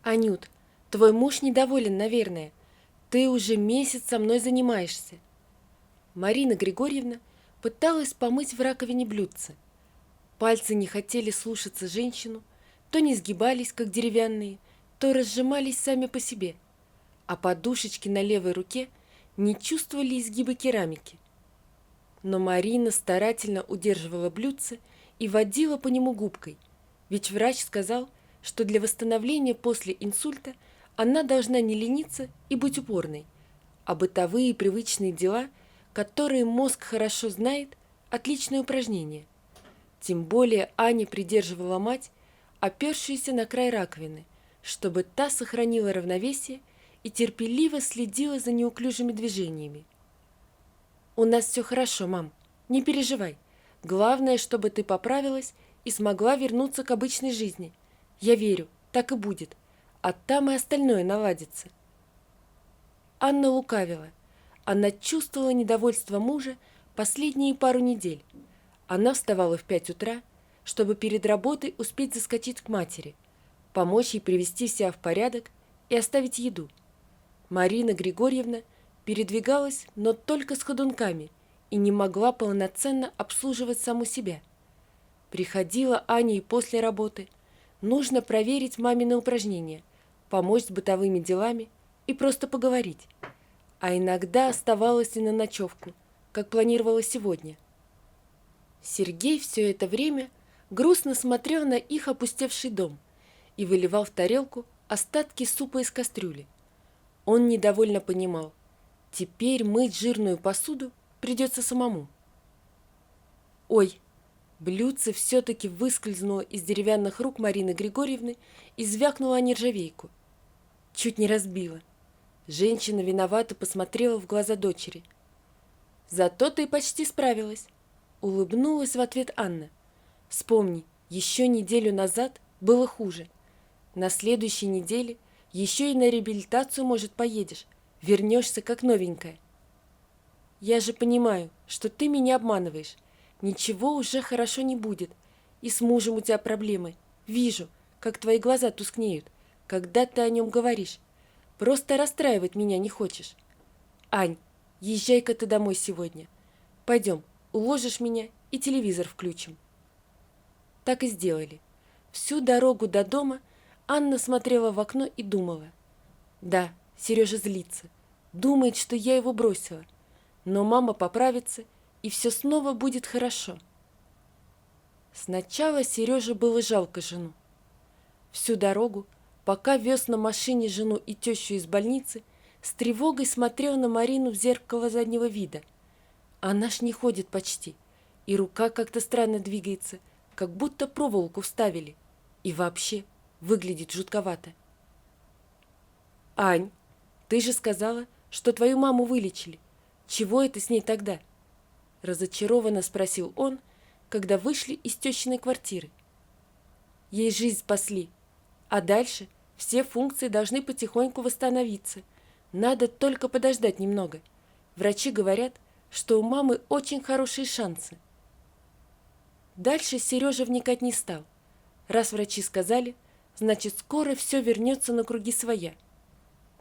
Анют, твой муж недоволен, наверное. Ты уже месяц со мной занимаешься. Марина Григорьевна пыталась помыть в раковине блюдце. Пальцы не хотели слушаться женщину, то не сгибались, как деревянные, то разжимались сами по себе, а подушечки на левой руке не чувствовали изгиба керамики. Но Марина старательно удерживала блюдце и водила по нему губкой, ведь врач сказал, что для восстановления после инсульта она должна не лениться и быть упорной, а бытовые и привычные дела, которые мозг хорошо знает, отличное упражнение. Тем более Аня придерживала мать, опершуюся на край раковины, чтобы та сохранила равновесие и терпеливо следила за неуклюжими движениями. «У нас все хорошо, мам, не переживай. Главное, чтобы ты поправилась и смогла вернуться к обычной жизни. Я верю, так и будет, а там и остальное наладится». Анна лукавила. Она чувствовала недовольство мужа последние пару недель. Она вставала в 5 утра, чтобы перед работой успеть заскочить к матери, помочь ей привести себя в порядок и оставить еду. Марина Григорьевна передвигалась, но только с ходунками, и не могла полноценно обслуживать саму себя. Приходила Аня и после работы. Нужно проверить мамины упражнения, помочь с бытовыми делами и просто поговорить. А иногда оставалась и на ночевку, как планировала сегодня. Сергей все это время грустно смотрел на их опустевший дом и выливал в тарелку остатки супа из кастрюли. Он недовольно понимал, теперь мыть жирную посуду придется самому. Ой, блюдце все-таки выскользнуло из деревянных рук Марины Григорьевны и звякнуло о нержавейку. Чуть не разбила. Женщина виновато посмотрела в глаза дочери. «Зато ты почти справилась», — улыбнулась в ответ Анна. «Вспомни, еще неделю назад было хуже. На следующей неделе еще и на реабилитацию, может, поедешь, вернешься как новенькая». «Я же понимаю, что ты меня обманываешь. Ничего уже хорошо не будет. И с мужем у тебя проблемы. Вижу, как твои глаза тускнеют, когда ты о нем говоришь. Просто расстраивать меня не хочешь. Ань, езжай-ка ты домой сегодня. Пойдем, уложишь меня и телевизор включим». Так и сделали. Всю дорогу до дома Анна смотрела в окно и думала. Да, Сережа злится. Думает, что я его бросила. Но мама поправится, и все снова будет хорошо. Сначала Сереже было жалко жену. Всю дорогу, пока вез на машине жену и тещу из больницы, с тревогой смотрел на Марину в зеркало заднего вида. Она ж не ходит почти, и рука как-то странно двигается, как будто проволоку вставили. И вообще выглядит жутковато. «Ань, ты же сказала, что твою маму вылечили. Чего это с ней тогда?» Разочарованно спросил он, когда вышли из тещиной квартиры. «Ей жизнь спасли, а дальше все функции должны потихоньку восстановиться. Надо только подождать немного. Врачи говорят, что у мамы очень хорошие шансы». Дальше Сережа вникать не стал. Раз врачи сказали, значит, скоро все вернется на круги своя.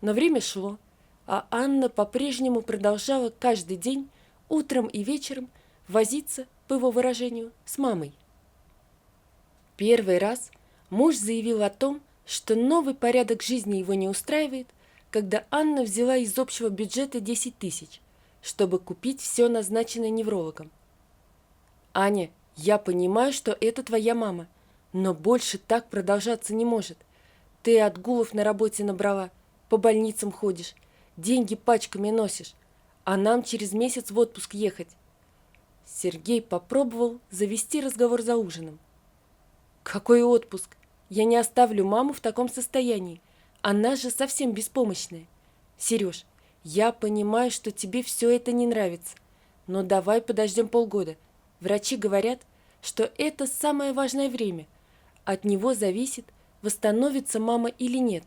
Но время шло, а Анна по-прежнему продолжала каждый день, утром и вечером, возиться, по его выражению, с мамой. Первый раз муж заявил о том, что новый порядок жизни его не устраивает, когда Анна взяла из общего бюджета 10 тысяч, чтобы купить все назначенное неврологом. «Аня, я понимаю, что это твоя мама, но больше так продолжаться не может. Ты отгулов на работе набрала, по больницам ходишь, деньги пачками носишь, а нам через месяц в отпуск ехать». Сергей попробовал завести разговор за ужином. «Какой отпуск? Я не оставлю маму в таком состоянии. Она же совсем беспомощная. Сереж, я понимаю, что тебе все это не нравится, но давай подождем полгода. Врачи говорят, что это самое важное время. От него зависит, восстановится мама или нет.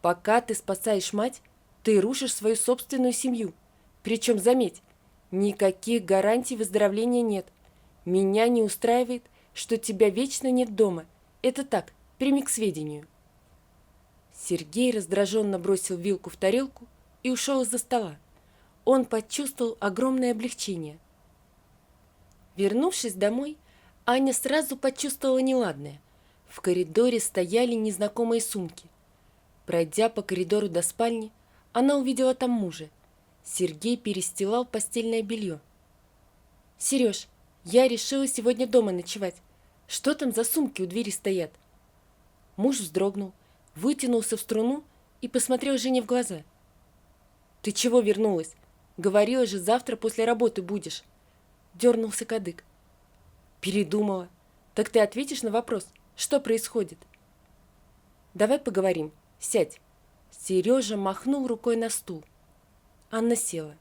Пока ты спасаешь мать, ты рушишь свою собственную семью. Причем, заметь, никаких гарантий выздоровления нет. Меня не устраивает, что тебя вечно нет дома. Это так, прими к сведению». Сергей раздраженно бросил вилку в тарелку и ушел из-за стола. Он почувствовал огромное облегчение. Вернувшись домой, Аня сразу почувствовала неладное. В коридоре стояли незнакомые сумки. Пройдя по коридору до спальни, она увидела там мужа. Сергей перестилал постельное белье. «Сереж, я решила сегодня дома ночевать. Что там за сумки у двери стоят?» Муж вздрогнул, вытянулся в струну и посмотрел жене в глаза. «Ты чего вернулась? Говорила же, завтра после работы будешь». Дернулся кадык. «Передумала. Так ты ответишь на вопрос, что происходит?» «Давай поговорим. Сядь». Сережа махнул рукой на стул. Анна села.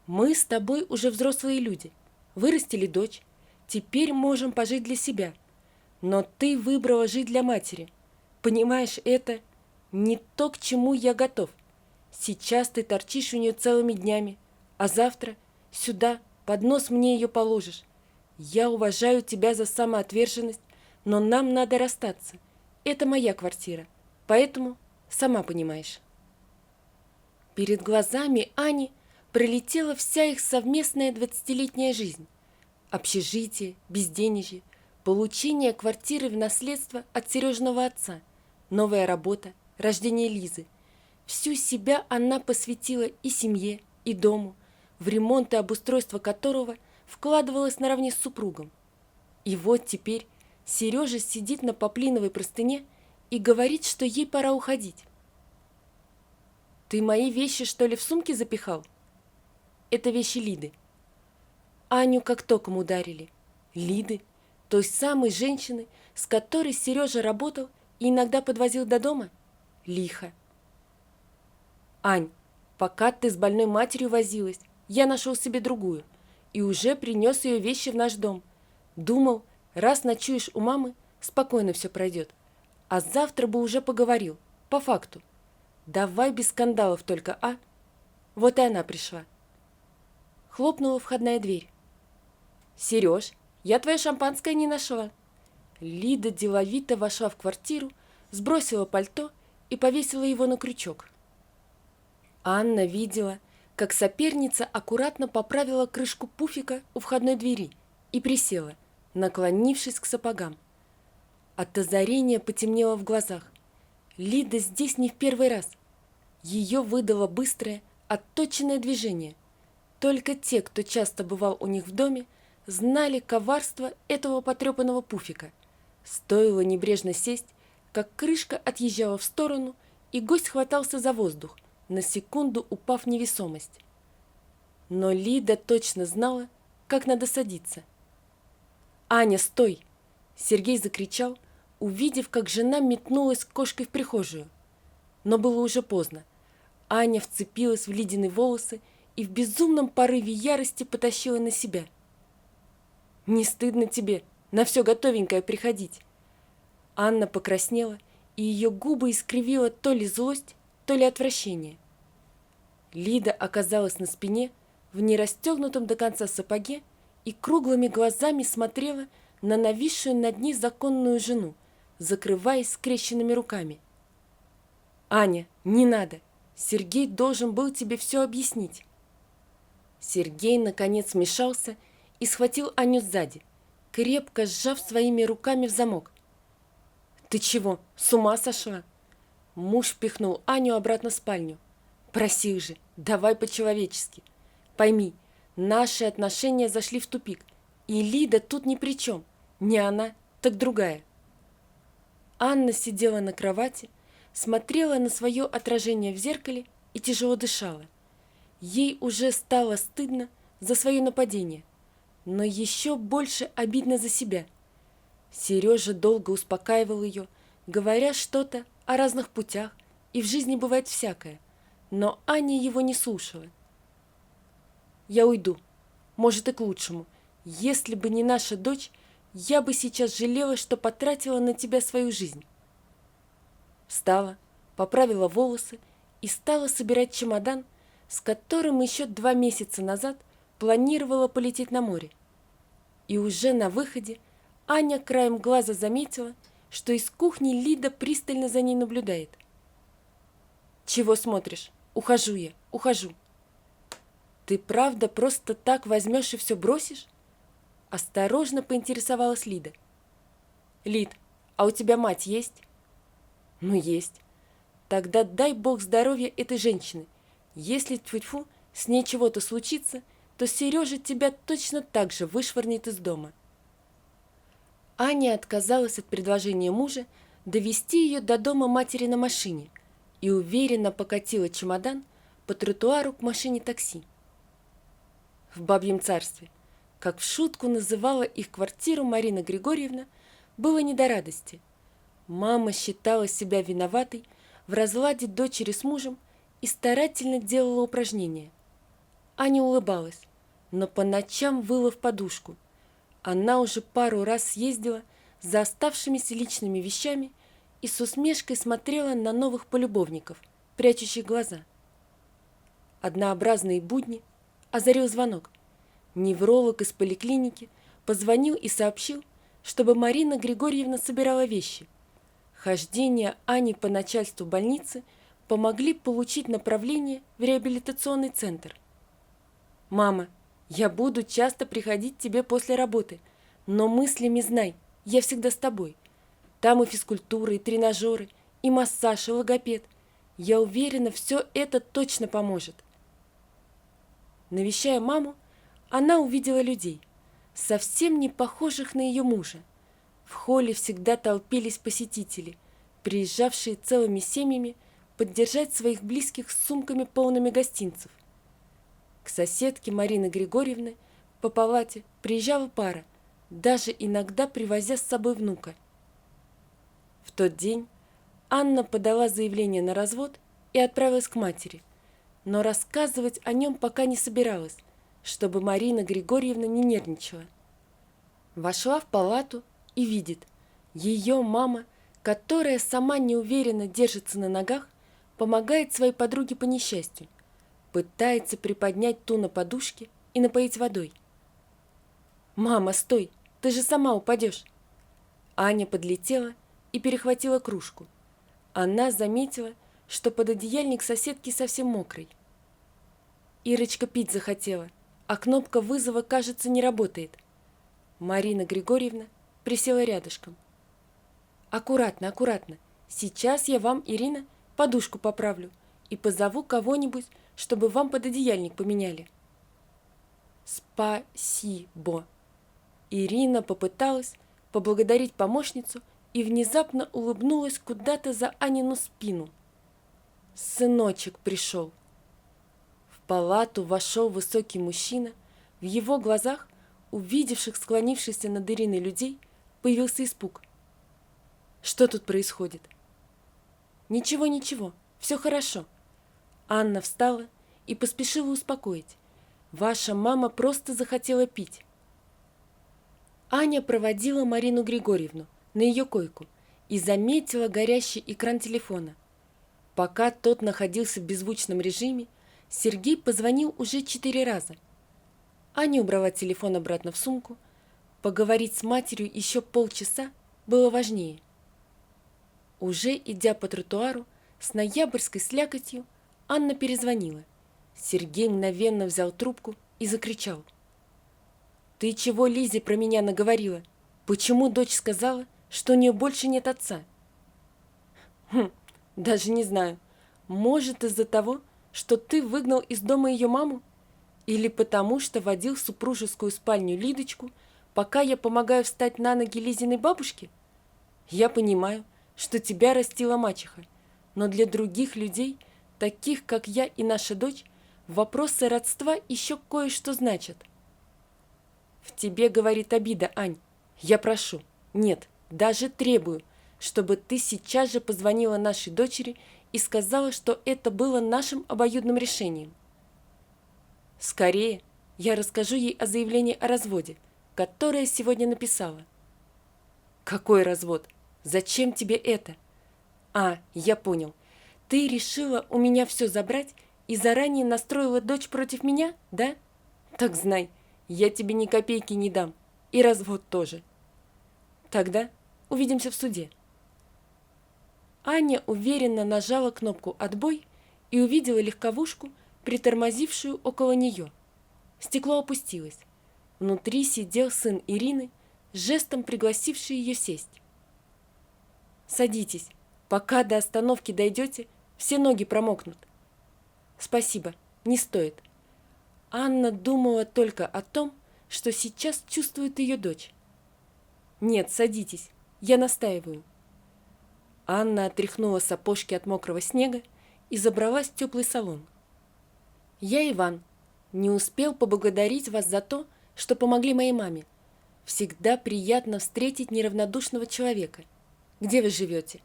«Мы с тобой уже взрослые люди. Вырастили дочь. Теперь можем пожить для себя. Но ты выбрала жить для матери. Понимаешь, это не то, к чему я готов. Сейчас ты торчишь у нее целыми днями, а завтра сюда под нос мне ее положишь. Я уважаю тебя за самоотверженность, но нам надо расстаться. Это моя квартира, поэтому сама понимаешь». Перед глазами Ани пролетела вся их совместная 20-летняя жизнь. Общежитие, безденежье, получение квартиры в наследство от Сережиного отца, новая работа, рождение Лизы. Всю себя она посвятила и семье, и дому, в ремонт и обустройство которого вкладывалась наравне с супругом. И вот теперь Сережа сидит на поплиновой простыне и говорит, что ей пора уходить. «Ты мои вещи, что ли, в сумке запихал?» «Это вещи Лиды». Аню как током ударили. Лиды, той самой женщины, с которой Сережа работал и иногда подвозил до дома? Лихо. «Ань, пока ты с больной матерью возилась, я нашел себе другую и уже принес ее вещи в наш дом. Думал, раз ночуешь у мамы, спокойно все пройдет. А завтра бы уже поговорил, по факту. Давай без скандалов только, а?» Вот и она пришла. Хлопнула входная дверь. «Сереж, я твое шампанское не нашла». Лида деловито вошла в квартиру, сбросила пальто и повесила его на крючок. Анна видела, как соперница аккуратно поправила крышку пуфика у входной двери и присела, наклонившись к сапогам. От озарения потемнело в глазах. Лида здесь не в первый раз. Ее выдало быстрое, отточенное движение. Только те, кто часто бывал у них в доме, знали коварство этого потрепанного пуфика. Стоило небрежно сесть, как крышка отъезжала в сторону, и гость хватался за воздух, на секунду упав в невесомость. Но Лида точно знала, как надо садиться. «Аня, стой!» Сергей закричал, увидев, как жена метнулась кошкой в прихожую. Но было уже поздно. Аня вцепилась в Лидины волосы и в безумном порыве ярости потащила на себя. «Не стыдно тебе на все готовенькое приходить?» Анна покраснела, и ее губы искривила то ли злость, то ли отвращение. Лида оказалась на спине, в нерастегнутом до конца сапоге, и круглыми глазами смотрела на нависшую над ней законную жену, закрываясь скрещенными руками. «Аня, не надо! Сергей должен был тебе все объяснить!» Сергей, наконец, вмешался и схватил Аню сзади, крепко сжав своими руками в замок. «Ты чего, с ума сошла?» Муж пихнул Аню обратно в спальню. «Просил же, давай по-человечески. Пойми, наши отношения зашли в тупик, и Лида тут ни при чем. Не она, так другая». Анна сидела на кровати, смотрела на свое отражение в зеркале и тяжело дышала. Ей уже стало стыдно за свое нападение, но еще больше обидно за себя. Сережа долго успокаивал ее, говоря что-то о разных путях, и в жизни бывает всякое, но Аня его не слушала. «Я уйду, может и к лучшему. Если бы не наша дочь, я бы сейчас жалела, что потратила на тебя свою жизнь». Встала, поправила волосы и стала собирать чемодан, с которым еще 2 месяца назад планировала полететь на море. И уже на выходе Аня краем глаза заметила, что из кухни Лида пристально за ней наблюдает. Чего смотришь? Ухожу я, ухожу. Ты правда просто так возьмешь и все бросишь? Осторожно поинтересовалась Лида. Лид, а у тебя мать есть? Ну, есть. Тогда дай бог здоровья этой женщины. Если, тьфу-тьфу, с ней чего-то случится, то Сережа тебя точно так же вышвырнет из дома. Аня отказалась от предложения мужа довести ее до дома матери на машине и уверенно покатила чемодан по тротуару к машине такси. В бабьем царстве, как в шутку называла их квартиру Марина Григорьевна, было не до радости. Мама считала себя виноватой в разладе дочери с мужем и старательно делала упражнения. Аня улыбалась, но по ночам выла в подушку. Она уже пару раз съездила за оставшимися личными вещами и с усмешкой смотрела на новых полюбовников, прячущих глаза. Однообразные будни озарил звонок. Невролог из поликлиники позвонил и сообщил, чтобы Марина Григорьевна собирала вещи. Хождение Ани по начальству больницы помогли получить направление в реабилитационный центр. «Мама, я буду часто приходить к тебе после работы, но мыслями знай, я всегда с тобой. Там и физкультура, и тренажеры, и массаж, и логопед. Я уверена, все это точно поможет». Навещая маму, она увидела людей, совсем не похожих на ее мужа. В холле всегда толпились посетители, приезжавшие целыми семьями поддержать своих близких с сумками полными гостинцев. К соседке Марины Григорьевны по палате приезжала пара, даже иногда привозя с собой внука. В тот день Анна подала заявление на развод и отправилась к матери, но рассказывать о нем пока не собиралась, чтобы Марина Григорьевна не нервничала. Вошла в палату и видит, ее мама, которая сама неуверенно держится на ногах, помогает своей подруге по несчастью, пытается приподнять ту на подушке и напоить водой. «Мама, стой, ты же сама упадешь!» Аня подлетела и перехватила кружку. Она заметила, что пододеяльник соседки совсем мокрый. Ирочка пить захотела, а кнопка вызова, кажется, не работает. Марина Григорьевна присела рядышком. «Аккуратно, аккуратно. Сейчас я вам, Ирина, подушку поправлю и позову кого-нибудь, чтобы вам пододеяльник поменяли». «Спасибо». Ирина попыталась поблагодарить помощницу и внезапно улыбнулась куда-то за Анину спину. «Сыночек пришел». В палату вошел высокий мужчина. В его глазах, увидевших склонившихся над Ириной людей, появился испуг. «Что тут происходит?» «Ничего, ничего, все хорошо». Анна встала и поспешила успокоить. «Ваша мама просто захотела пить». Аня проводила Марину Григорьевну на ее койку и заметила горящий экран телефона. Пока тот находился в беззвучном режиме, Сергей позвонил уже 4 раза. Аня убрала телефон обратно в сумку. Поговорить с матерью еще полчаса было важнее. Уже идя по тротуару с ноябрьской слякотью, Анна перезвонила. Сергей мгновенно взял трубку и закричал. «Ты чего Лизе про меня наговорила? Почему дочь сказала, что у нее больше нет отца?» Даже не знаю. Может, из-за того, что ты выгнал из дома ее маму? Или потому, что водил в супружескую спальню Лидочку, пока я помогаю встать на ноги Лизиной бабушке? Я понимаю, что тебя растила мачеха, но для других людей, таких как я и наша дочь, вопросы родства еще кое-что значат. В тебе говорит обида, Ань. Я прошу, нет, даже требую, чтобы ты сейчас же позвонила нашей дочери и сказала, что это было нашим обоюдным решением. Скорее, я расскажу ей о заявлении о разводе, которое сегодня написала. Какой развод? Зачем тебе это? А, я понял. Ты решила у меня все забрать и заранее настроила дочь против меня, да? Так знай, я тебе ни копейки не дам. И развод тоже. Тогда увидимся в суде. Аня уверенно нажала кнопку «Отбой» и увидела легковушку, притормозившую около нее. Стекло опустилось. Внутри сидел сын Ирины, жестом пригласивший ее сесть. «Садитесь. Пока до остановки дойдете, все ноги промокнут». «Спасибо, не стоит». Анна думала только о том, что сейчас чувствует ее дочь. «Нет, садитесь, я настаиваю». Анна отряхнула сапожки от мокрого снега и забралась в теплый салон. «Я Иван. Не успел поблагодарить вас за то, что помогли моей маме. Всегда приятно встретить неравнодушного человека. Где вы живете?»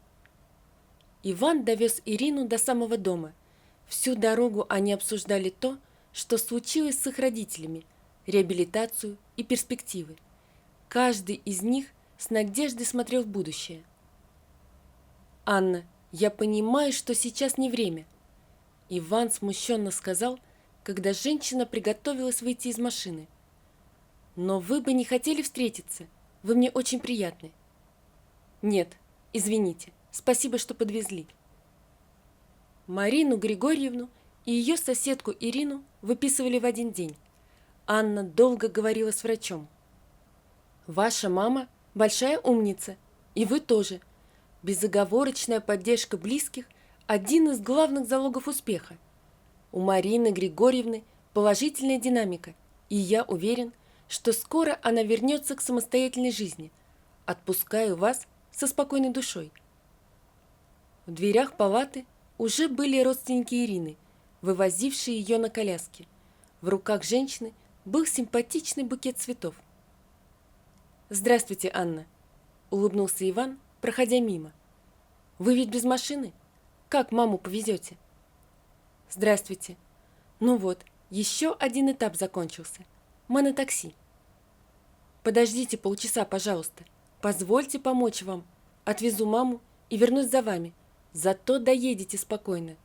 Иван довез Ирину до самого дома. Всю дорогу они обсуждали то, что случилось с их родителями, реабилитацию и перспективы. Каждый из них с надеждой смотрел в будущее. «Анна, я понимаю, что сейчас не время», — Иван смущенно сказал, когда женщина приготовилась выйти из машины. «Но вы бы не хотели встретиться? Вы мне очень приятны». «Нет, извините, спасибо, что подвезли». Марину Григорьевну и ее соседку Ирину выписывали в один день. Анна долго говорила с врачом. «Ваша мама большая умница, и вы тоже. Безоговорочная поддержка близких – один из главных залогов успеха. У Марины Григорьевны положительная динамика, и я уверен, что скоро она вернется к самостоятельной жизни. Отпускаю вас со спокойной душой». В дверях палаты уже были родственники Ирины, вывозившие ее на коляске. В руках женщины был симпатичный букет цветов. «Здравствуйте, Анна», – улыбнулся Иван, проходя мимо. «Вы ведь без машины? Как маму повезете?» «Здравствуйте. Ну вот, еще один этап закончился. Мы на такси». «Подождите полчаса, пожалуйста. Позвольте помочь вам. Отвезу маму и вернусь за вами. Зато доедете спокойно».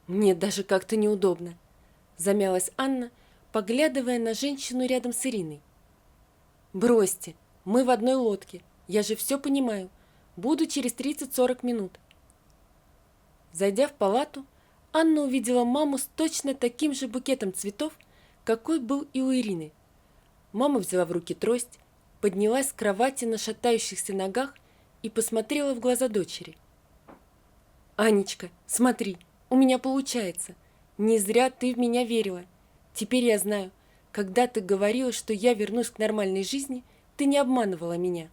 «Мне даже как-то неудобно», – замялась Анна, поглядывая на женщину рядом с Ириной. «Бросьте, мы в одной лодке. Я же все понимаю. Буду через 30-40 минут». Зайдя в палату, Анна увидела маму с точно таким же букетом цветов, какой был и у Ирины. Мама взяла в руки трость, поднялась с кровати на шатающихся ногах и посмотрела в глаза дочери. «Анечка, смотри, у меня получается. Не зря ты в меня верила. Теперь я знаю, когда ты говорила, что я вернусь к нормальной жизни, ты не обманывала меня».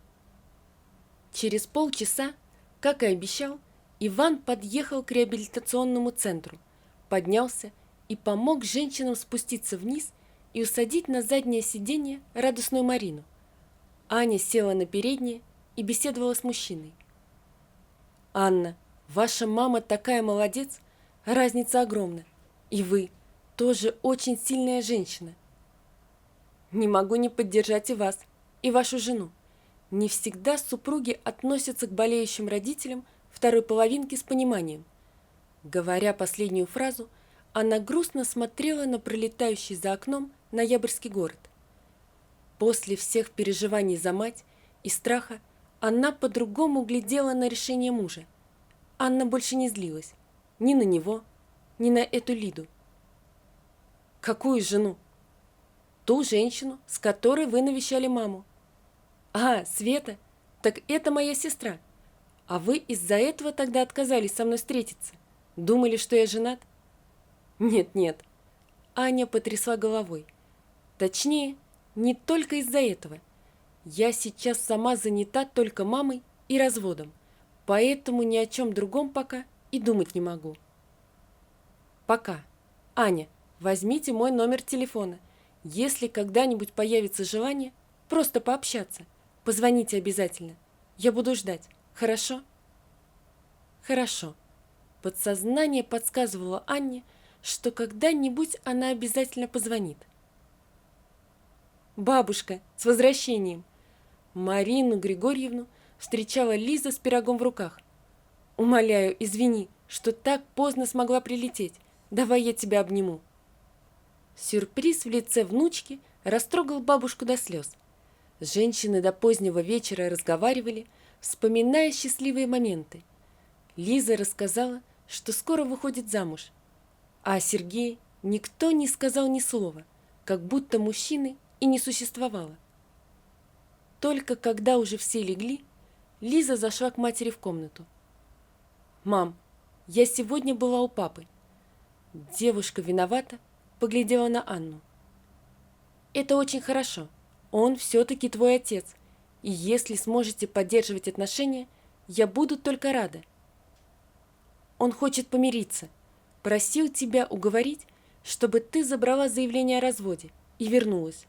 Через полчаса, как и обещал, Иван подъехал к реабилитационному центру, поднялся и помог женщинам спуститься вниз и усадить на заднее сиденье радостную Марину. Аня села на переднее и беседовала с мужчиной. «Анна, ваша мама такая молодец, разница огромна. И вы тоже очень сильная женщина». «Не могу не поддержать и вас, и вашу жену. Не всегда супруги относятся к болеющим родителям второй половинки с пониманием». Говоря последнюю фразу, она грустно смотрела на пролетающий за окном ноябрьский город. После всех переживаний за мать и страха она по-другому глядела на решение мужа. Анна больше не злилась ни на него, ни на эту Лиду. «Какую жену?» «Ту женщину, с которой вы навещали маму». «А, Света, так это моя сестра. А вы из-за этого тогда отказались со мной встретиться? Думали, что я женат?» «Нет-нет», – Аня потрясла головой. «Точнее, не только из-за этого. Я сейчас сама занята только мамой и разводом, поэтому ни о чем другом пока и думать не могу». «Пока. Аня, возьмите мой номер телефона. Если когда-нибудь появится желание просто пообщаться, позвоните обязательно. Я буду ждать. Хорошо?» «Хорошо». Подсознание подсказывало Анне, что когда-нибудь она обязательно позвонит. «Бабушка, с возвращением!» Марину Григорьевну встречала Лиза с пирогом в руках. «Умоляю, извини, что так поздно смогла прилететь. Давай я тебя обниму». Сюрприз в лице внучки растрогал бабушку до слез. Женщины до позднего вечера разговаривали, вспоминая счастливые моменты. Лиза рассказала, что скоро выходит замуж, а о Сергее никто не сказал ни слова, как будто мужчины и не существовало. Только когда уже все легли, Лиза зашла к матери в комнату. «Мам, я сегодня была у папы». Девушка виновата поглядела на Анну. «Это очень хорошо. Он все-таки твой отец, и если сможете поддерживать отношения, я буду только рада. Он хочет помириться, просил тебя уговорить, чтобы ты забрала заявление о разводе и вернулась.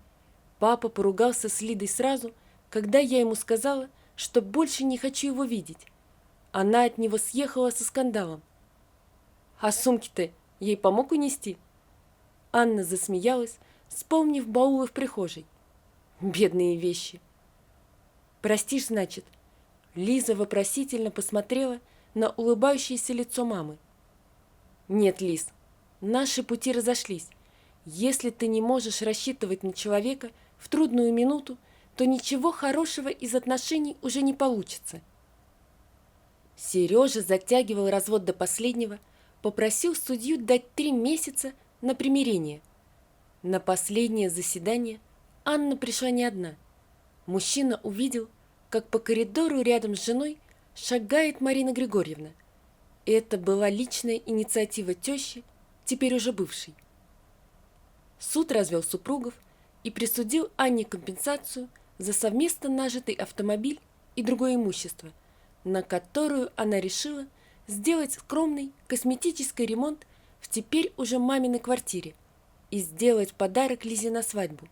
Папа поругался с Лидой сразу, когда я ему сказала, что больше не хочу его видеть. Она от него съехала со скандалом. А сумки-то ей помог унести?» Анна засмеялась, вспомнив баулы в прихожей. «Бедные вещи!» «Простишь, значит?» Лиза вопросительно посмотрела на улыбающееся лицо мамы. «Нет, Лиз, наши пути разошлись. Если ты не можешь рассчитывать на человека в трудную минуту, то ничего хорошего из отношений уже не получится». Сережа затягивал развод до последнего, попросил судью дать 3 месяца на примирение. На последнее заседание Анна пришла не одна. Мужчина увидел, как по коридору рядом с женой шагает Марина Григорьевна. Это была личная инициатива тещи, теперь уже бывшей. Суд развел супругов и присудил Анне компенсацию за совместно нажитый автомобиль и другое имущество, на которую она решила сделать скромный косметический ремонт в теперь уже маминой квартире и сделать подарок Лизе на свадьбу.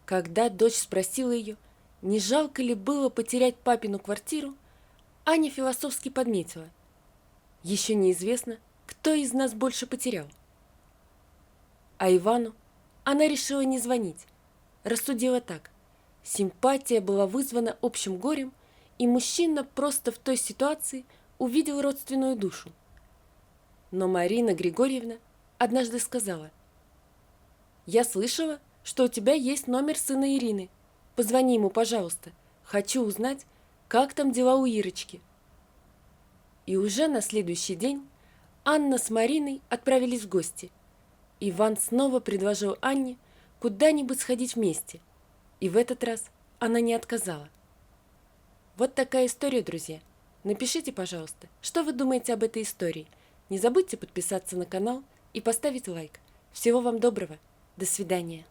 Когда дочь спросила ее, не жалко ли было потерять папину квартиру, Аня философски подметила: еще неизвестно, кто из нас больше потерял. А Ивану она решила не звонить, рассудила так: симпатия была вызвана общим горем, и мужчина просто в той ситуации увидел родственную душу. Но Марина Григорьевна однажды сказала: «Я слышала, что у тебя есть номер сына Ирины. Позвони ему, пожалуйста. Хочу узнать, как там дела у Ирочки». И уже на следующий день Анна с Мариной отправились в гости. Иван снова предложил Анне куда-нибудь сходить вместе, и в этот раз она не отказала. Вот такая история, друзья. Напишите, пожалуйста, что вы думаете об этой истории. Не забудьте подписаться на канал и поставить лайк. Всего вам доброго. До свидания.